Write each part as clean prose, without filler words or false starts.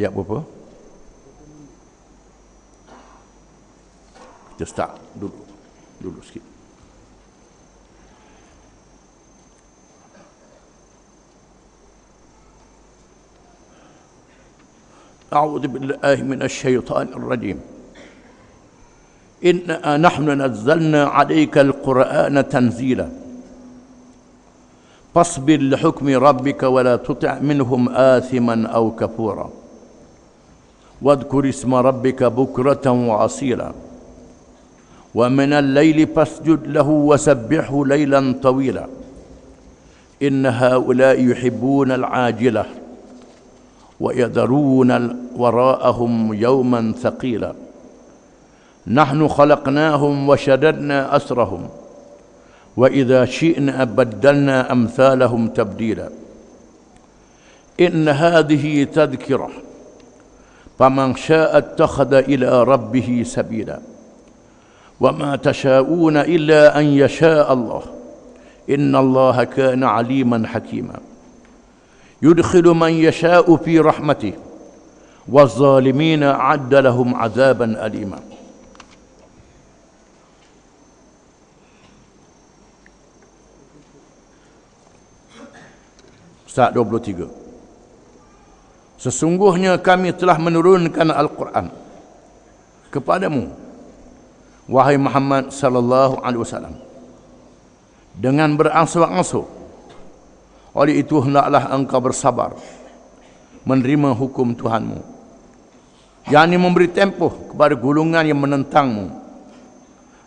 Ayat berapa? Kita start dulu sikit. أعوذ بالله من الشيطان الرجيم إنا نحن نزلنا عليك القرآن تنزيلا فاصبر لحكم ربك ولا تطع منهم آثما أو كفورا واذكر اسم ربك بكرة وأصيلا ومن الليل فاسجد له وسبحه ليلا طويلا إن هؤلاء يحبون العاجلة ويذرون وراءهم يوما ثقيلا نحن خلقناهم وشددنا أسرهم وإذا شئنا بدلنا أمثالهم تبديلا إن هذه تذكرة فمن شاء اتخذ إلى ربه سبيلا وما تشاءون إلا أن يشاء الله إن الله كان عليما حكيما يدخل من يشاء في رحمته والظالمين أعد لهم عذابا أليما. Ayat 23. Sesungguhnya kami telah menurunkan Al-Quran kepadamu, wahai Muhammad sallallahu alaihi wasallam, dengan berangsur-angsur. Oleh itu hendaklah engkau bersabar menerima hukum Tuhanmu, yakni memberi tempoh kepada golongan yang menentangmu,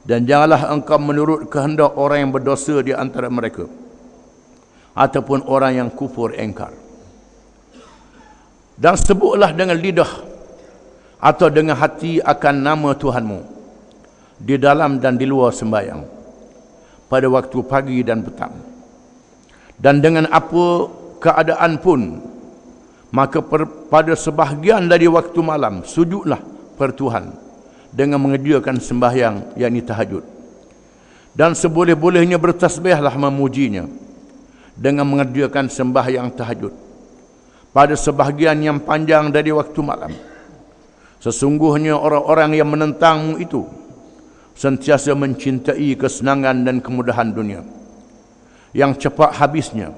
dan janganlah engkau menurut kehendak orang yang berdosa di antara mereka ataupun orang yang kufur engkar. Dan sebutlah dengan lidah atau dengan hati akan nama Tuhanmu di dalam dan di luar sembahyang pada waktu pagi dan petang. Dan dengan apa keadaan pun, maka pada sebahagian dari waktu malam sujudlah per Tuhan dengan mengerjakan sembahyang, yakni tahajud. Dan seboleh-bolehnya bertasbihlah memujinya dengan mengerjakan sembahyang tahajud pada sebahagian yang panjang dari waktu malam. Sesungguhnya orang-orang yang menentangmu itu sentiasa mencintai kesenangan dan kemudahan dunia yang cepat habisnya,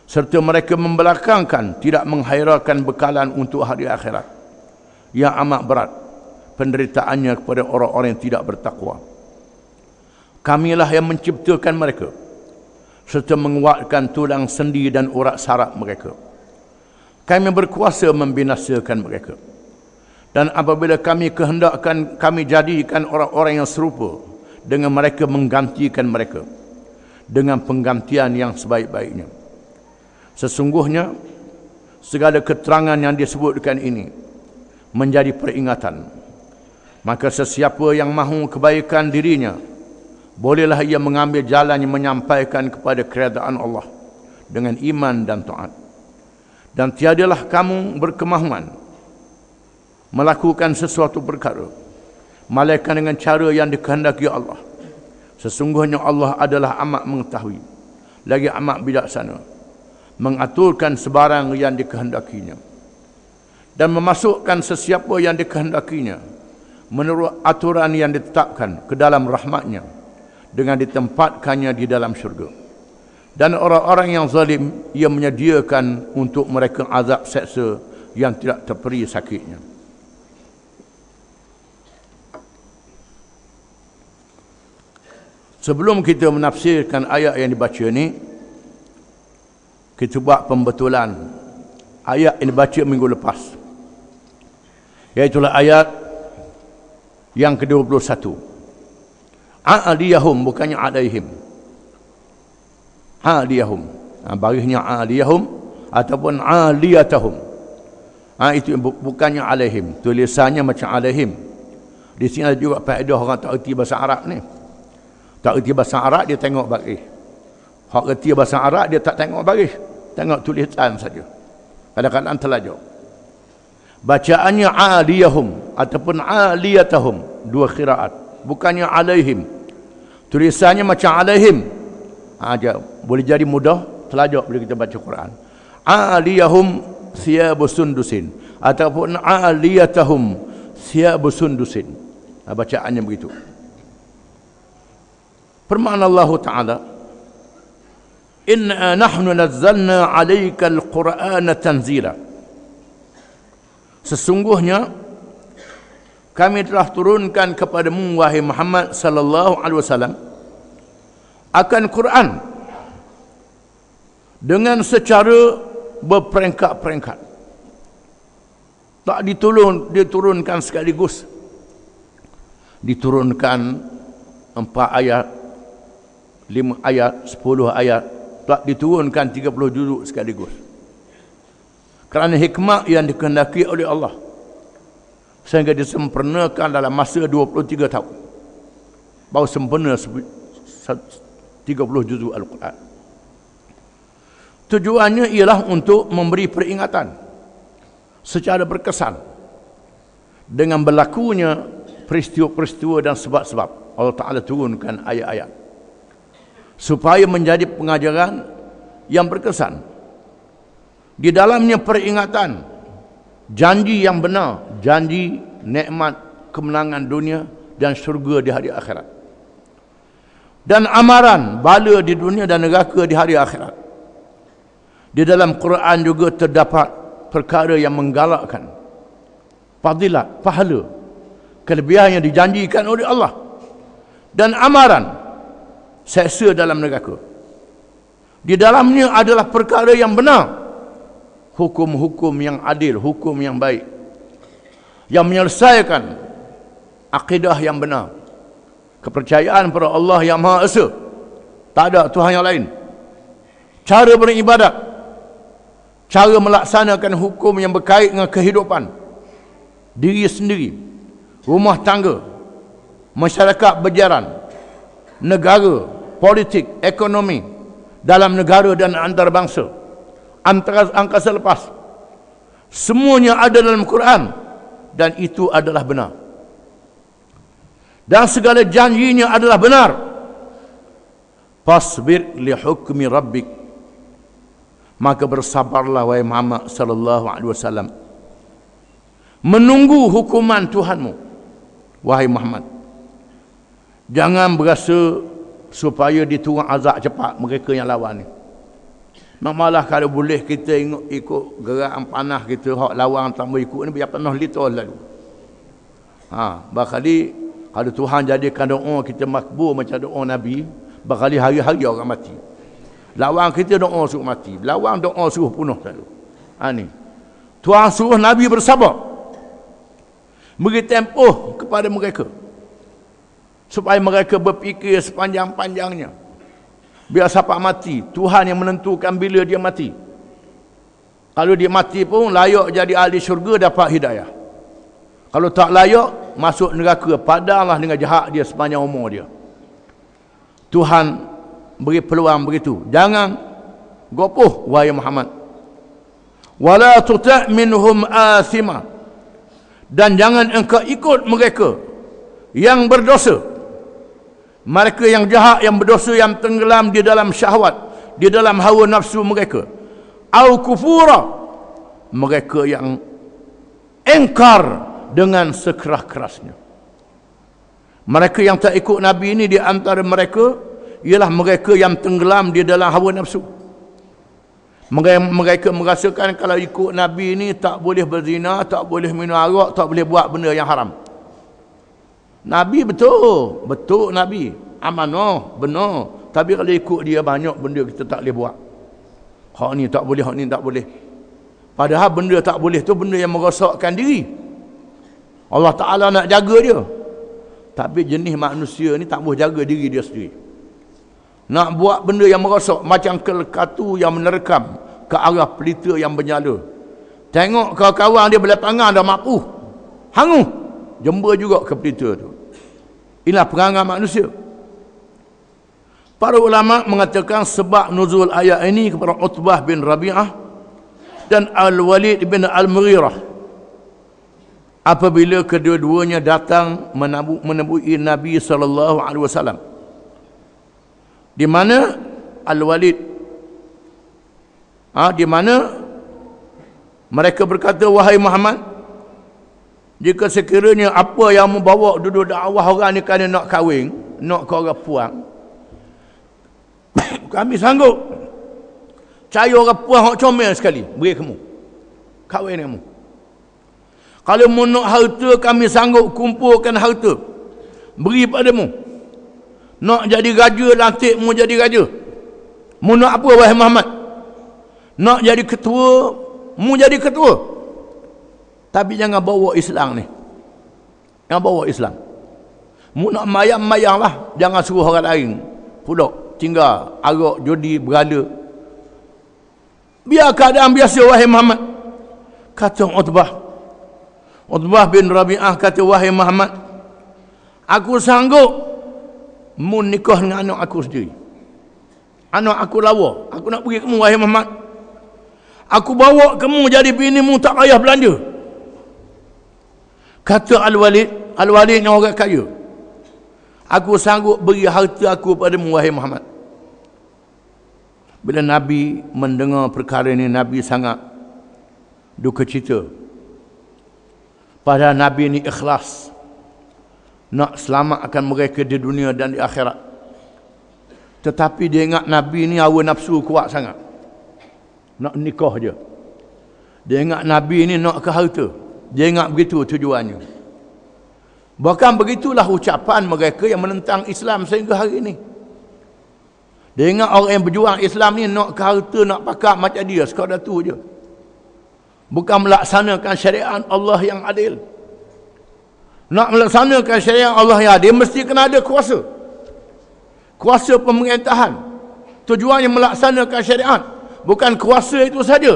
serta mereka membelakangkan tidak menghiraukan bekalan untuk hari akhirat yang amat berat penderitaannya kepada orang-orang yang tidak bertakwa. Kamilah yang menciptakan mereka serta menguatkan tulang sendi dan urat saraf mereka. Kami berkuasa membinasakan mereka, dan apabila kami kehendakkan, kami jadikan orang-orang yang serupa dengan mereka menggantikan mereka dengan penggantian yang sebaik-baiknya. Sesungguhnya segala keterangan yang disebutkan ini menjadi peringatan. Maka sesiapa yang mahu kebaikan dirinya, bolehlah ia mengambil jalan yang menyampaikan kepada keredaan Allah dengan iman dan taat. Dan tiadalah kamu berkemahuan melakukan sesuatu perkara melainkan dengan cara yang dikehendaki Allah. Sesungguhnya Allah adalah amat mengetahui, lagi amat bijaksana, mengaturkan sebarang yang dikehendakinya dan memasukkan sesiapa yang dikehendakinya menurut aturan yang ditetapkan ke dalam rahmatnya dengan ditempatkannya di dalam syurga. Dan orang-orang yang zalim, ia menyediakan untuk mereka azab seksa yang tidak terperi sakitnya. Sebelum kita menafsirkan ayat yang dibaca ini, kita buat pembetulan ayat yang dibaca minggu lepas, iaitulah ayat yang ke-21. A'aliyahum, bukannya alaihim. A'aliyahum, barisnya a'aliyahum ataupun a'aliyatahum. Itu bukannya alaihim, tulisannya macam alaihim. Di sini ada juga faedah orang tak erti bahasa Arab ni. Tak erti bahasa Arab, dia tengok baris. Hak erti bahasa Arab, dia tak tengok baris, tengok tulisan saja. Kadang-kadang terlajak. Bacaannya aliyahum ataupun aliyatahum, dua qiraat, bukannya alaihim. Tulisannya macam alaihim. Boleh jadi mudah terlajak bila kita baca Quran. Aliyahum thiyabu sundusin ataupun aliyatahum thiyabu sundusin. Bacaannya begitu. Firman Allah Ta'ala, inna nahnu nazzalna 'alaika al-Qur'ana tanzila. Sesungguhnya kami telah turunkan kepadamu wahai Muhammad sallallahu alaihi wasallam akan Quran dengan secara berperingkat-peringkat. Tak diturunkan sekaligus. Diturunkan 4 ayat, 5 ayat, 10 ayat. Tak diturunkan 30 juzuk sekaligus. Kerana hikmah yang dikehendaki oleh Allah, sehingga disempurnakan dalam masa 23 tahun. Baru sempurna 30 juzuk Al-Quran. Tujuannya ialah untuk memberi peringatan secara berkesan dengan berlakunya peristiwa-peristiwa dan sebab-sebab. Allah Ta'ala turunkan ayat-ayat supaya menjadi pengajaran yang berkesan. Di dalamnya peringatan, janji yang benar, janji nikmat kemenangan dunia dan syurga di hari akhirat, dan amaran bala di dunia dan neraka di hari akhirat. Di dalam Quran juga terdapat perkara yang menggalakkan fadilat, pahala, kelebihan yang dijanjikan oleh Allah, dan amaran seksa dalam neraka. Di dalamnya adalah perkara yang benar, hukum-hukum yang adil, hukum yang baik, yang menyelesaikan akidah yang benar, kepercayaan pada Allah yang Maha Esa, tak ada Tuhan yang lain, cara beribadat, cara melaksanakan hukum yang berkait dengan kehidupan diri sendiri, rumah tangga, masyarakat berjalan, negara, politik, ekonomi, dalam negara dan antarabangsa, antara angkasa lepas. Semuanya ada dalam Quran, dan itu adalah benar. Dan segala janjinya adalah benar. Fasbir li hukmi rabbik, maka bersabarlah wahai Muhammad sallallahu alaihi wasallam menunggu hukuman Tuhanmu. Wahai Muhammad, jangan berasa supaya diturun azab cepat mereka yang lawan ni. Malah kalau boleh kita ikut gerakan panah kita, hak lawan tak mau ikut ni biar panah litar lalu. Bakali kalau Tuhan jadikan doa kita makbul macam doa Nabi, bakali hari-hari orang mati. Lawan kita doa suruh mati, lawan doa suruh punuh lalu. Ni Tuhan suruh Nabi bersabar, beri tempoh kepada mereka supaya mereka berfikir sepanjang-panjangnya. Biar siapa mati, Tuhan yang menentukan bila dia mati. Kalau dia mati pun layak jadi ahli syurga, dapat hidayah. Kalau tak layak, masuk neraka, padahlah dengan jahat dia sepanjang umur dia. Tuhan beri peluang begitu. Jangan gopoh wahai Muhammad. Wala tuta' minhum athima, dan jangan engkau ikut mereka yang berdosa. Mereka yang jahat, yang berdosa, yang tenggelam di dalam syahwat, di dalam hawa nafsu mereka. Au kufura, mereka yang engkar dengan sekeras-kerasnya. Mereka yang tak ikut Nabi ini, di antara mereka ialah mereka yang tenggelam di dalam hawa nafsu. Mereka merasakan kalau ikut Nabi ini tak boleh berzina, tak boleh minum arak, tak boleh buat benda yang haram. Nabi betul Nabi amanah, benar. Tapi kalau ikut dia, banyak benda kita tak boleh buat. Hak ni tak boleh, hak ni tak boleh. Padahal benda tak boleh tu benda yang merosakkan diri. Allah Ta'ala nak jaga dia, tapi jenis manusia ni tak boleh jaga diri dia sendiri. Nak buat benda yang merosak, macam kelekatu yang menerkam ke arah pelita yang bernyala. Tengok kawan-kawan dia berlapangan dah mampu, hangus, jember juga ke pelita tu. Inilah perangai manusia. Para ulama mengatakan sebab nuzul ayat ini kepada Utbah bin Rabi'ah dan Al-Walid bin Al-Mughirah apabila kedua-duanya datang menemui Nabi SAW, di mana Al-Walid di mana Mereka berkata, wahai Muhammad, jika sekiranya apa yang membawa duduk dakwah orang ni kerana nak kahwin, nak ke orang puang, kami sanggup cari orang puang yang comel sekali, beri kamu, kahwin kamu. Kalau mu nak harta, kami sanggup kumpulkan harta, beri padamu. Nak jadi raja, lantik mu jadi raja. Mu nak apa wahai Muhammad? Nak jadi ketua, mu jadi ketua. Tapi jangan bawa Islam ni. Jangan bawa Islam. Mu nak mayang-mayang lah. Jangan suruh orang lain pula tinggal arak, judi, berhala. Biar keadaan biasa wahai Muhammad. Kata Utbah bin Rabi'ah kata, wahai Muhammad, aku sanggup mu nikah dengan anak aku sendiri. Anak aku lawa. Aku nak pergi kamu wahai Muhammad. Aku bawa kamu jadi bini mu, tak payah belanja. Kata Al-Walid yang orang kaya, aku sanggup beri harta aku padamu wahai Muhammad. Bila Nabi mendengar perkara ini, Nabi sangat duka cita. Padahal Nabi ini ikhlas nak selamatkan mereka di dunia dan di akhirat. Tetapi dia ingat Nabi ni hawa nafsu kuat sangat, nak nikah je. Dia ingat Nabi ni nak ke harta. Dia ingat begitu tujuannya. Bahkan begitulah ucapan mereka yang menentang Islam sehingga hari ini. Dia ingat orang yang berjuang Islam ni nak ke harta, nak pakat macam dia, sekadar tu je. Bukan melaksanakan syariat Allah yang adil. Nak melaksanakan syariat Allah yang adil, mesti kena ada kuasa. Kuasa pemerintahan. Tujuannya melaksanakan syariat, bukan kuasa itu saja.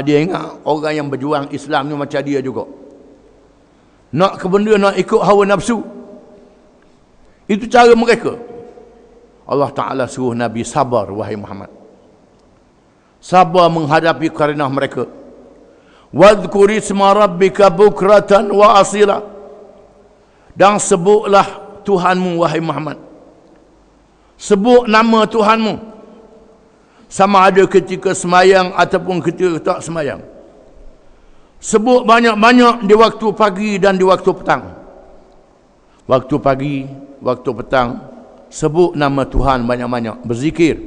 Dia ingat orang yang berjuang Islam ni macam dia juga. Nak ke benda, nak ikut hawa nafsu. Itu cara mereka. Allah Ta'ala suruh Nabi sabar wahai Muhammad. Sabar menghadapi karenah mereka. Wadhkur isma rabbika bukratan wa asila. Dan sebutlah Tuhanmu wahai Muhammad. Sebut nama Tuhanmu. Sama ada ketika semayang ataupun ketika tak semayang. Sebut banyak-banyak di waktu pagi dan di waktu petang. Waktu pagi, waktu petang, sebut nama Tuhan banyak-banyak. Berzikir.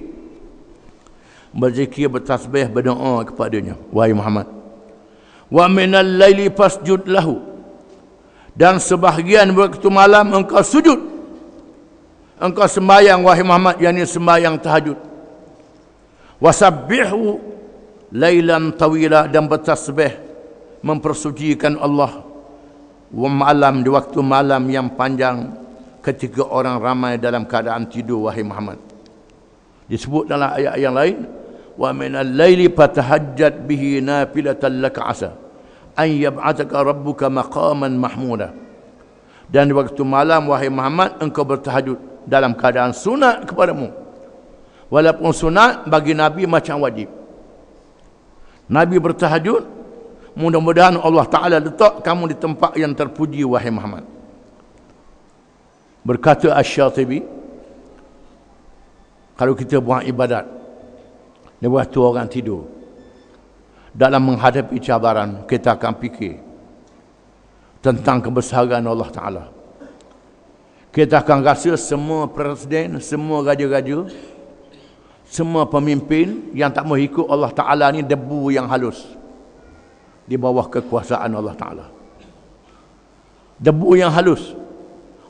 Berzikir, bertasbih, berdoa kepadanya wahai Muhammad. Wa minal laili fasjud lahu. Dan sebahagian waktu malam engkau sujud. Engkau sembahyang wahai Muhammad, yakni sembahyang tahajud. Wasabbihu lailan tawila, dan bertasbih mempersucikan Allah malam, di waktu malam yang panjang, ketika orang ramai dalam keadaan tidur wahai Muhammad. Disebut dalam ayat yang lain, wa minal laili fatahajjat bihi nafilatan laka asa an yab'athaka rabbuka maqaman mahmuda. Dan di waktu malam wahai Muhammad, engkau bertahajud dalam keadaan sunat kepadamu. Walaupun sunat bagi Nabi macam wajib. Nabi bertahajud, mudah-mudahan Allah Ta'ala letak kamu di tempat yang terpuji wahai Muhammad. Berkata Asy-Syatibi, kalau kita buat ibadat di waktu orang tidur, dalam menghadapi cabaran, kita akan fikir tentang kebesaran Allah Ta'ala. Kita akan rasa semua presiden, semua raja-raja, semua pemimpin yang tak mau ikut Allah Ta'ala ni debu yang halus di bawah kekuasaan Allah Ta'ala. Debu yang halus.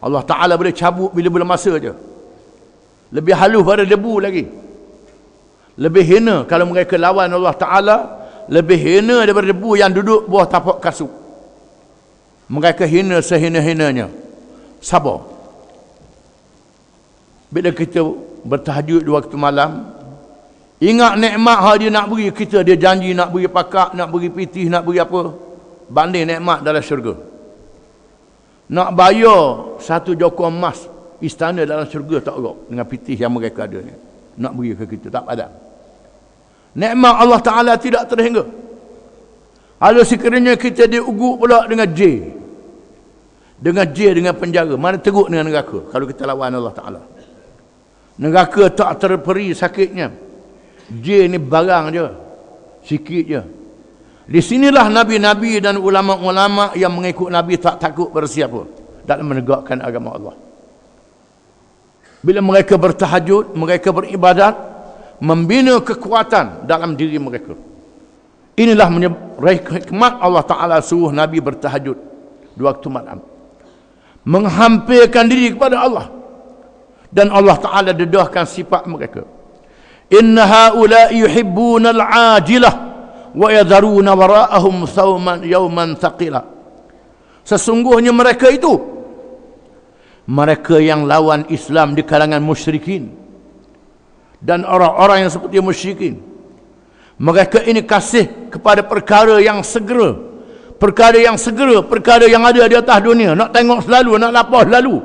Allah Ta'ala boleh cabut bila-bila masa je. Lebih halus pada debu lagi. Lebih hina kalau mereka lawan Allah Ta'ala, lebih hina daripada debu yang duduk bawah tapak kasut. Mereka hina sehina-hinanya. Sabar. Bila kita bertahajud di waktu malam, ingat nikmat yang dia nak beri kita. Dia janji nak beri pakak, nak beri pitih, nak beri apa, banding nikmat dalam syurga. Nak bayar satu jokong emas istana dalam syurga tak agak dengan pitih yang mereka ada ni. Nak beri ke kita, tak ada. Nikmat Allah Ta'ala tidak terhingga. Kalau sekiranya kita diugut pula dengan J, dengan penjara, mana teruk dengan neraka kalau kita lawan Allah Ta'ala. Neraka tak terperi sakitnya. J ni barang je, sikit je. Di sinilah nabi-nabi dan ulama-ulama yang mengikut Nabi tak takut bersiapa dalam menegakkan agama Allah. Bila mereka bertahajud, mereka beribadat, membina kekuatan dalam diri mereka. Inilah hikmat Allah Ta'ala suruh Nabi bertahajud di waktu malam, menghampirkan diri kepada Allah. Dan Allah Ta'ala dedahkan sifat mereka. Inna haula'i yuhibbuna al-ajilah wa yadharuna wara'ahum yawman thaqila. Sesungguhnya mereka itu, mereka yang lawan Islam di kalangan musyrikin dan orang-orang yang seperti musyrikin, mereka ini kasih kepada perkara yang segera, perkara yang segera, perkara yang ada di atas dunia. Nak tengok selalu, nak lapar selalu,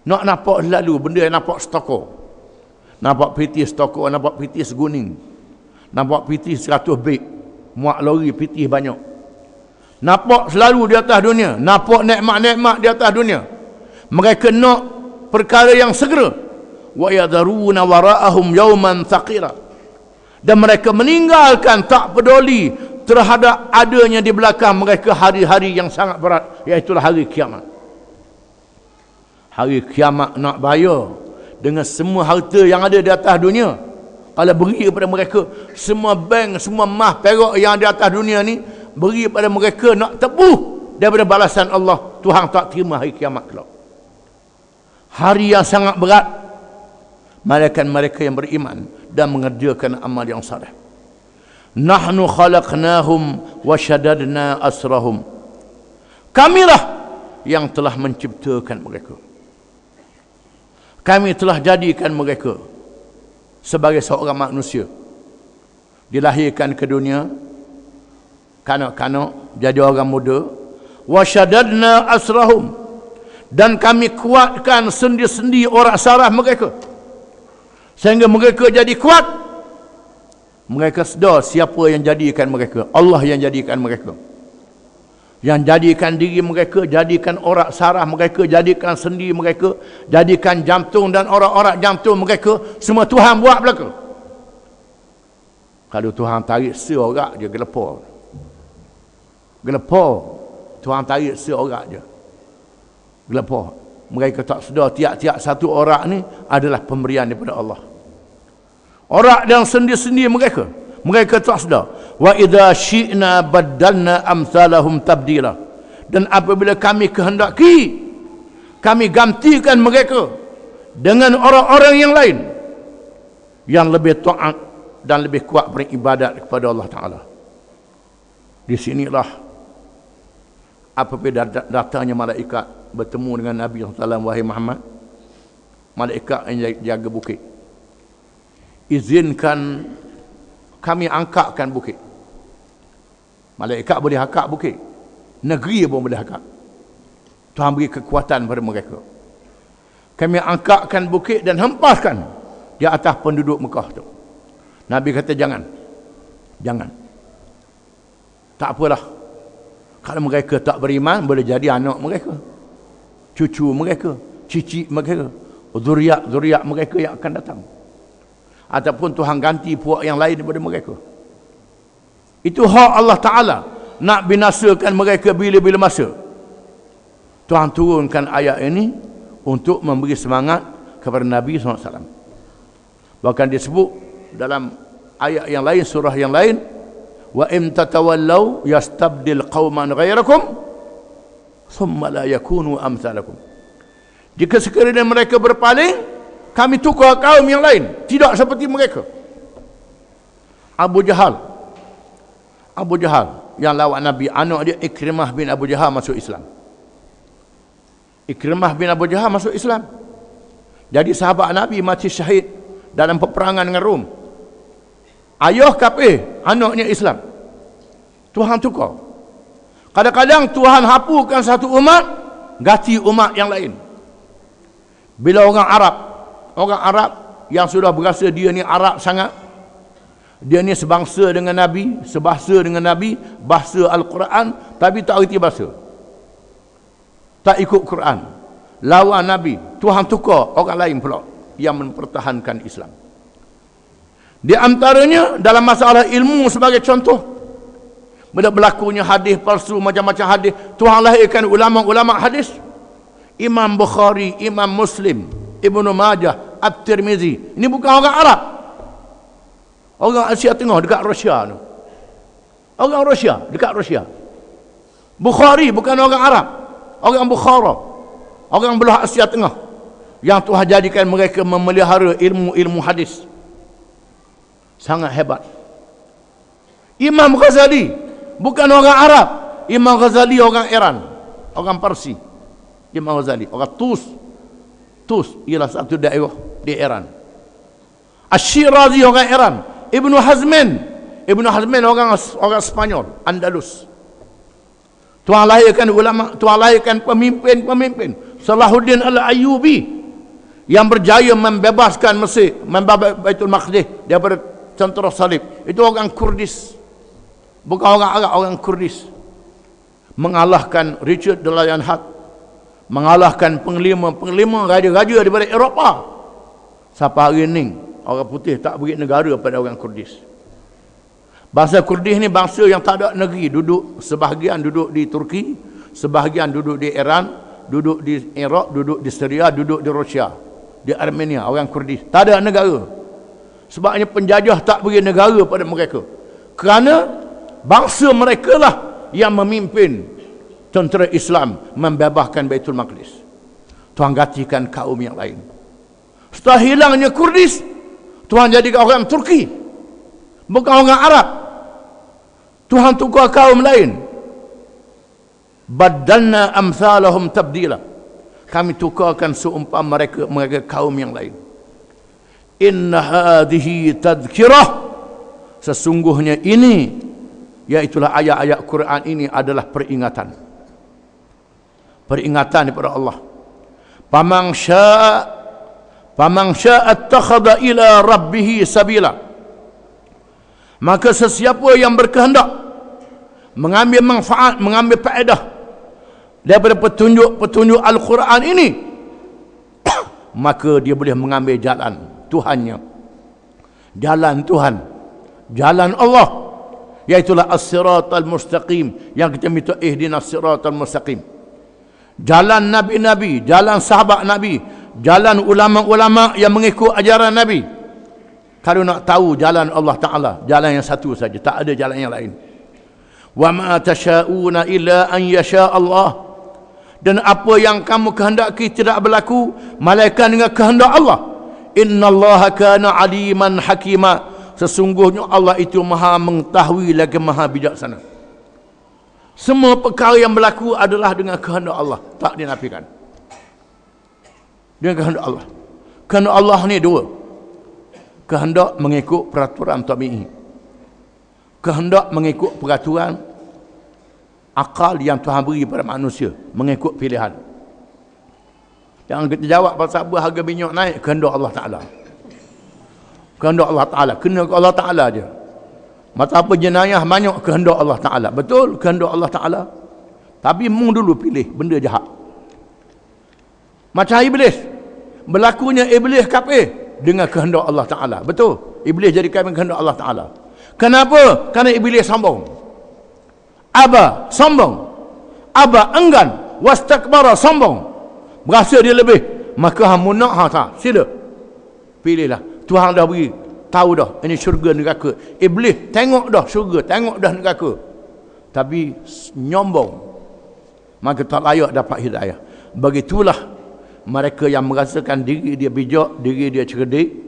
nak nampak selalu benda yang nampak stokor, nampak piti stokor, nampak piti seguning, nampak piti 100 beg, muat lori piti banyak, nampak selalu di atas dunia, nampak nikmat-nikmat di atas dunia. Mereka nak perkara yang segera. Wa yadharuna wara'ahum yawman thaqila. Dan mereka meninggalkan, tak peduli terhadap adanya di belakang mereka hari-hari yang sangat berat, iaitu hari kiamat. Hari kiamat nak bayar dengan semua harta yang ada di atas dunia. Kalau beri kepada mereka, semua bank, semua emas, perak yang di atas dunia ni, beri pada mereka, nak tebuh daripada balasan Allah, Tuhan tak terima hari kiamat kelak. Hari yang sangat berat. Malaikat mereka yang beriman dan mengerjakan amal yang saleh. Nahnu khalaqnahum wa shaddadna asrahum. Kamilah yang telah menciptakan mereka. Kami telah jadikan mereka sebagai seorang manusia. Dilahirkan ke dunia kanak-kanak, jadi orang muda. Wa shaddadna asrahum. Dan kami kuatkan sendi-sendi orak saraf mereka, sehingga mereka jadi kuat. Mereka sedar siapa yang jadikan mereka. Allah yang jadikan mereka, yang jadikan diri mereka, jadikan orak saraf mereka, jadikan sendi mereka, jadikan jantung dan orak-orak jantung mereka. Semua Tuhan buat belaka. Kalau Tuhan tarik seorak je, gelepar. Tuhan tarik seorak je, gelepar. Mereka tak sedar tiap-tiap satu orak ni adalah pemberian daripada Allah. Orak dan sendi-sendi mereka, mereka tak sedar. Wa idza syi'na baddalna amsalahum tabdila. Dan apabila kami kehendaki, kami gantikan mereka dengan orang-orang yang lain yang lebih taat dan lebih kuat beribadat kepada Allah Ta'ala. Di sinilah apabila datangnya malaikat bertemu dengan Nabi SAW, wahai Muhammad, malaikat yang jaga bukit, izinkan kami angkatkan bukit. Malaikat boleh angkat bukit, negeri pun boleh angkat. Tuhan beri kekuatan pada mereka. Kami angkatkan bukit dan hempaskan di atas penduduk Mekah tu. Nabi kata jangan. Tak apalah. Kalau mereka tak beriman, boleh jadi anak mereka, cucu mereka, cicit mereka, zuriat mereka yang akan datang. Ataupun Tuhan ganti puak yang lain daripada mereka. Itu hak Allah Ta'ala, nak binasakan mereka bila-bila masa. Tuhan turunkan ayat ini untuk memberi semangat kepada Nabi SAW. Bahkan disebut dalam ayat yang lain, surah yang lain, wa in tatawallaw yastabdil qauman ghairakum thumma la yakunu amsalakum. Jika sekiranya mereka berpaling, kami tukar kaum yang lain, tidak seperti mereka. Abu Jahal yang lawan Nabi, anak dia Ikrimah bin Abu Jahal masuk Islam. Ikrimah bin Abu Jahal masuk Islam, jadi sahabat Nabi, mati syahid dalam peperangan dengan Rom. Ayah kafir, anaknya Islam. Tuhan tukar. Kadang-kadang Tuhan hapuskan satu umat, ganti umat yang lain. Bila orang Arab yang sudah berasa dia ni Arab sangat, dia ni sebangsa dengan Nabi, sebahasa dengan Nabi, bahasa Al-Quran, tapi tak erti bahasa, tak ikut Quran, lawan Nabi, Tuhan tukar orang lain pula yang mempertahankan Islam. Di antaranya dalam masalah ilmu sebagai contoh, Bila berlakunya hadis palsu, macam-macam hadis, Tuhan lahirkan ulama-ulama hadis. Imam Bukhari, Imam Muslim, Ibnu Majah, At-Tirmizi. Ini bukan orang Arab. Orang Asia Tengah dekat Rusia tu. Orang Rusia dekat Rusia. Bukhari bukan orang Arab. Orang Bukhara. Orang belah Asia Tengah. Yang Tuhan jadikan mereka memelihara ilmu-ilmu hadis. Sangat hebat. Imam Ghazali bukan orang Arab. Imam Ghazali orang Iran, orang Parsi. Imam Ghazali orang Tus. Tus ialah satu daerah di Iran. Asy-Syirazi orang Iran. Ibnu Hazmin orang Spanyol, Andalus. Tuhan lahirkan ulama, Tuhan lahirkan pemimpin. Salahuddin Al-Ayyubi yang berjaya membebaskan Mesir, membebaskan Baitul Maqdis daripada tentera salib. Itu orang Kurdis. Bukan orang Arab, orang Kurdis. Mengalahkan Richard the Lionheart, mengalahkan penglima raja-raja daripada Eropah. Sampai hari ini orang putih tak beri negara pada orang Kurdis. Bangsa Kurdis ni bangsa yang tak ada negeri. Sebahagian duduk di Turki, sebahagian duduk di Iran, duduk di Iraq, duduk di Syria, duduk di Rusia, di Armenia. Orang Kurdis tak ada negara. Sebabnya penjajah tak beri negara pada mereka. Kerana bangsa mereka lah yang memimpin tentera Islam membebaskan Baitul Maqdis. Tuhan gantikan kaum yang lain. Setelah hilangnya Kurdis, Tuhan jadikan orang Turki, bukan orang Arab. Tuhan tukar kaum lain. Badalna amsalahum tabdila. Kami tukarkan seumpama mereka kaum yang lain. Inna hadhihi tadhkirah. Sesungguhnya ini, iaitulah ayat-ayat Quran ini adalah peringatan. Peringatan daripada Allah. Faman syaa attakhadha ila rabbih sabila. Maka sesiapa yang berkehendak mengambil manfaat, mengambil faedah daripada petunjuk Al-Quran ini, maka dia boleh mengambil jalan Tuhannya, jalan Tuhan, jalan Allah, iaitulah as-siratal mustaqim, yang kita minta ihdinas siratal mustaqim. Jalan nabi-nabi, jalan sahabat nabi, jalan ulama-ulama yang mengikut ajaran nabi. Kalau nak tahu jalan Allah Ta'ala, jalan yang satu saja, tak ada jalan yang lain. Wa ma tasyauna illa an yasha Allah. Dan apa yang kamu kehendaki tidak berlaku melainkan dengan kehendak Allah. Innallaha kana aliman hakima. Sesungguhnya Allah itu maha mengetahui lagi maha bijaksana. Semua perkara yang berlaku adalah dengan kehendak Allah, tak dinafikan. Dengan kehendak Allah. Kehendak Allah ni dua. Kehendak mengikut peraturan tabi'i. Kehendak mengikut peraturan akal yang Tuhan beri pada manusia, mengikut pilihan. Yang kita jawab pasal apa harga minyak naik, kehendak Allah Ta'ala. Kehendak Allah Ta'ala, kena ke Allah Ta'ala je. Mata apa jenayah banyak, kehendak Allah Ta'ala. Betul, kehendak Allah Ta'ala. Tapi mung dulu pilih benda jahat. Macam iblis. Berlakunya iblis kafir dengan kehendak Allah Ta'ala. Betul, iblis jadi kafir dengan kehendak Allah Ta'ala. Kenapa? Kerana iblis sombong. Aba, sombong. Aba, enggan. Wastakbara, sombong. Berasa dia lebih. Maka hamunah, tak. Sila. Pilihlah. Tuhan dah beri. Tahu dah. Ini syurga neraka. Iblis tengok dah syurga. Tengok dah neraka. Tapi nyombong. Maka tak layak dapat hidayah. Begitulah mereka yang merasakan diri dia bijak, diri dia cerdik,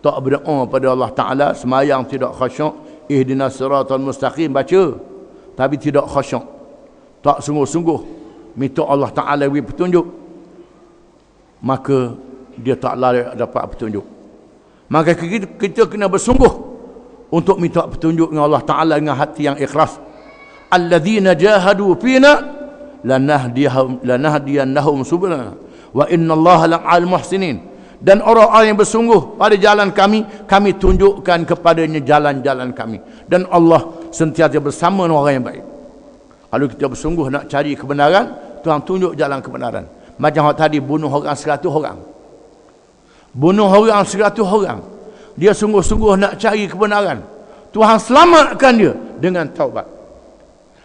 tak berdoa pada Allah Ta'ala, semayang tidak khasyuk, ihdinas siratal mustaqim baca, tapi tidak khasyuk, tak sungguh-sungguh minta Allah Ta'ala beri petunjuk, maka dia tak layak dapat petunjuk. Maka kita kena bersungguh untuk minta petunjuk dengan Allah Ta'ala dengan hati yang ikhlas. Alladzina jahadu fina lanahdiyannahum subulana wa innallaha la'al muhsinin. Dan orang-orang yang bersungguh pada jalan kami, kami tunjukkan kepadanya jalan-jalan kami. Dan Allah sentiasa bersama dengan orang yang baik. Kalau kita bersungguh nak cari kebenaran, Tuhan tunjuk jalan kebenaran. Macam tadi bunuh orang 100 orang. Bunuh orang 100 orang. Dia sungguh-sungguh nak cari kebenaran. Tuhan selamatkan dia dengan taubat.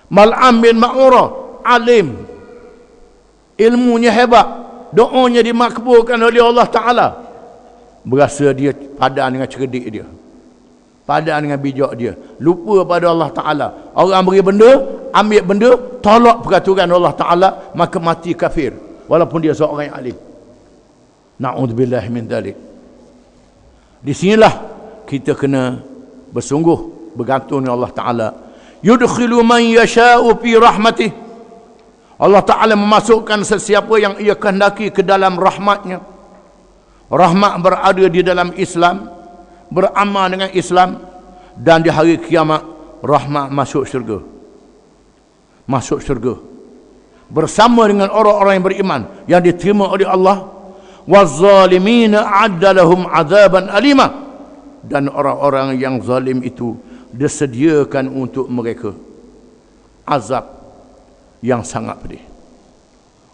Mal'am bin Ma'ura, alim, ilmunya hebat, doanya dimakbulkan oleh Allah Ta'ala. Berasa dia padan dengan cerdik dia, padan dengan bijak dia, lupa pada Allah Ta'ala. Orang beri benda, ambil benda, tolak peraturan Allah Ta'ala, maka mati kafir walaupun dia seorang yang alim. Na'udzubillah min dzalik. Di sinilah kita kena bersungguh bergantung dengan Allah Ta'ala. Yudkhilu man yasha'u fi rahmatih. Allah Ta'ala memasukkan sesiapa yang ia kehendaki ke dalam rahmatnya. Rahmat berada di dalam Islam, beramal dengan Islam, dan di hari kiamat rahmat masuk syurga. Masuk syurga bersama dengan orang-orang yang beriman yang diterima oleh Allah. Waz-zalimina a'adda lahum 'adzaban alima. Dan orang-orang yang zalim itu disediakan untuk mereka azab yang sangat pedih.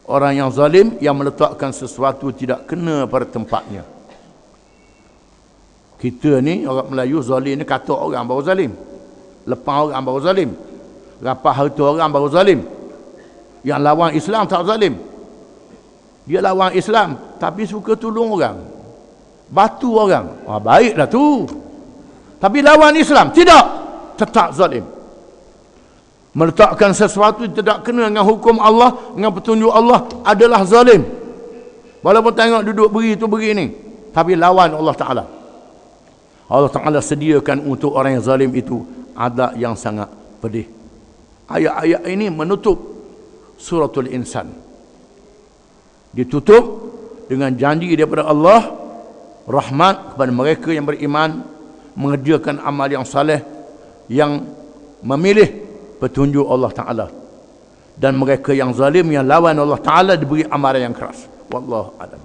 Orang yang zalim yang meletakkan sesuatu tidak kena pada tempatnya. Kita ni orang Melayu zalim ni kata orang baru zalim, lepas orang baru zalim, rapat harta orang baru zalim. Yang lawan Islam tak zalim. Dia lawan Islam tapi suka tolong orang, batu orang. Baiklah tu. Tapi lawan Islam tidak, tetap zalim. Meletakkan sesuatu tidak kena dengan hukum Allah, dengan petunjuk Allah, adalah zalim. Walaupun tengok duduk beri tu beri ni, tapi lawan Allah Ta'ala. Allah Ta'ala sediakan untuk orang yang zalim itu adab yang sangat pedih. Ayat-ayat ini menutup suratul Insan. Ditutup dengan janji daripada Allah, rahmat kepada mereka yang beriman, mengerjakan amal yang saleh, yang memilih petunjuk Allah Ta'ala. Dan mereka yang zalim, yang lawan Allah Ta'ala, diberi amaran yang keras. Wallahu a'lam.